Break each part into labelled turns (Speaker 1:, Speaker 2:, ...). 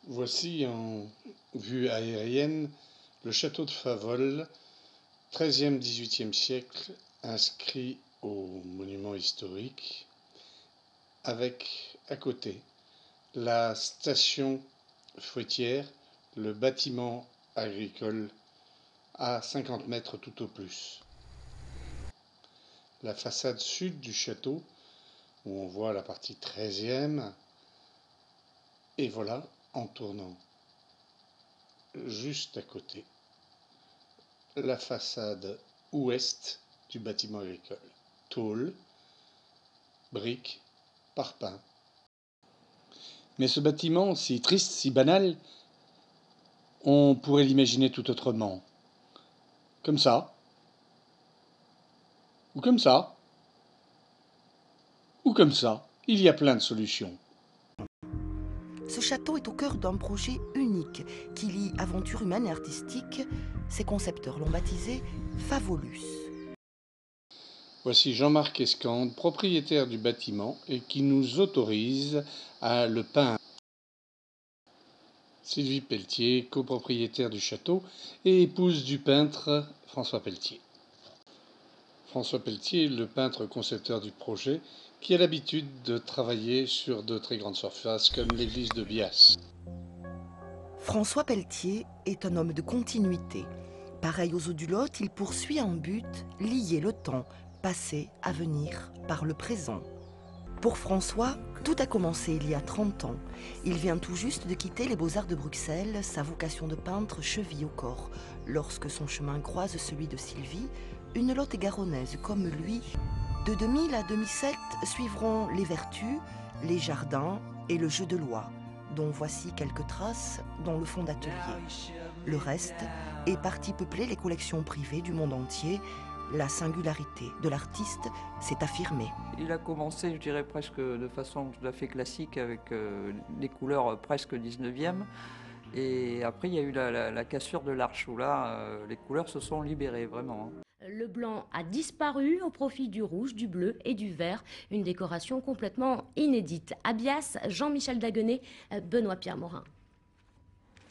Speaker 1: Voici en vue aérienne le château de Faverolles, 13e-18e siècle, inscrit au monument historique, avec à côté la station fruitière, le bâtiment agricole à 50 mètres tout au plus. La façade sud du château, où on voit la partie 13e, et voilà, en tournant juste à côté, la façade ouest du bâtiment agricole. Tôle, briques, parpaing. Mais ce bâtiment, si triste, si banal, on pourrait l'imaginer tout autrement. Comme ça. Ou comme ça. Ou comme ça. Il y a plein de solutions.
Speaker 2: Ce château est au cœur d'un projet unique qui lie aventure humaine et artistique. Ses concepteurs l'ont baptisé Favolus.
Speaker 1: Voici Jean-Marc Escande, propriétaire du bâtiment et qui nous autorise à le peindre. Sylvie Pelletier, copropriétaire du château et épouse du peintre François Pelletier. François Pelletier, le peintre concepteur du projet, qui a l'habitude de travailler sur de très grandes surfaces comme l'église de Bias.
Speaker 2: François Pelletier est un homme de continuité. Pareil aux eaux du Lot, il poursuit un but, lier le temps, passé, à venir, par le présent. Pour François, tout a commencé il y a 30 ans. Il vient tout juste de quitter les Beaux-Arts de Bruxelles, sa vocation de peintre cheville au corps, lorsque son chemin croise celui de Sylvie, une Lot-et-Garonnaise comme lui. De 2000 à 2007 suivront les vertus, les jardins et le jeu de loi, dont voici quelques traces dans le fond d'atelier. Le reste est parti peupler les collections privées du monde entier. La singularité de l'artiste s'est affirmée.
Speaker 3: Il a commencé, je dirais, presque de façon tout à fait classique avec les couleurs presque 19e. Et après, il y a eu la cassure de l'arche où là, les couleurs se sont libérées vraiment.
Speaker 4: Le blanc a disparu au profit du rouge, du bleu et du vert. Une décoration complètement inédite. À Bias, Jean-Michel Daguenet, Benoît-Pierre Morin.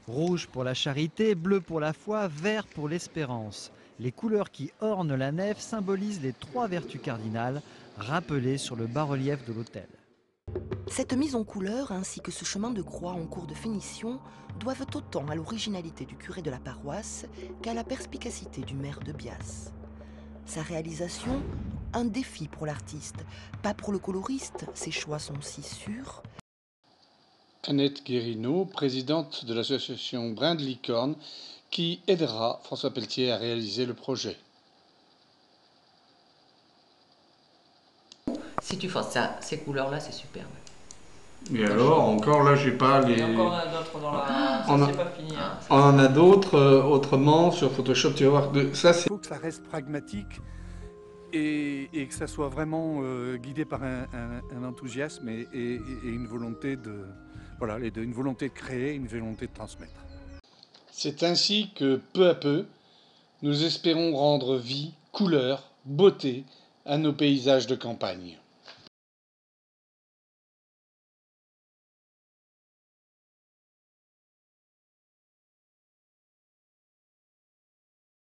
Speaker 5: Rouge pour la charité, bleu pour la foi, vert pour l'espérance. Les couleurs qui ornent la nef symbolisent les 3 vertus cardinales rappelées sur le bas-relief de l'autel.
Speaker 2: Cette mise en couleur ainsi que ce chemin de croix en cours de finition doivent autant à l'originalité du curé de la paroisse qu'à la perspicacité du maire de Bias. Sa réalisation, un défi pour l'artiste, pas pour le coloriste, ses choix sont si sûrs.
Speaker 1: Annette Guérinaud, présidente de l'association Brin de Licorne, qui aidera François Pelletier à réaliser le projet.
Speaker 6: Si tu fais ça, ces couleurs-là, c'est superbe.
Speaker 1: Et alors, encore là, j'ai pas les.
Speaker 3: Il y a encore d'autres dans la. Ça, c'est pas fini. Hein.
Speaker 1: On en a d'autres autrement sur Photoshop. Tu vas voir. Ça, c'est.
Speaker 7: Il faut que ça reste pragmatique et que ça soit vraiment guidé par un enthousiasme et une volonté de. Voilà, une volonté de créer, une volonté de transmettre.
Speaker 1: C'est ainsi que, peu à peu, nous espérons rendre vie, couleur, beauté à nos paysages de campagne.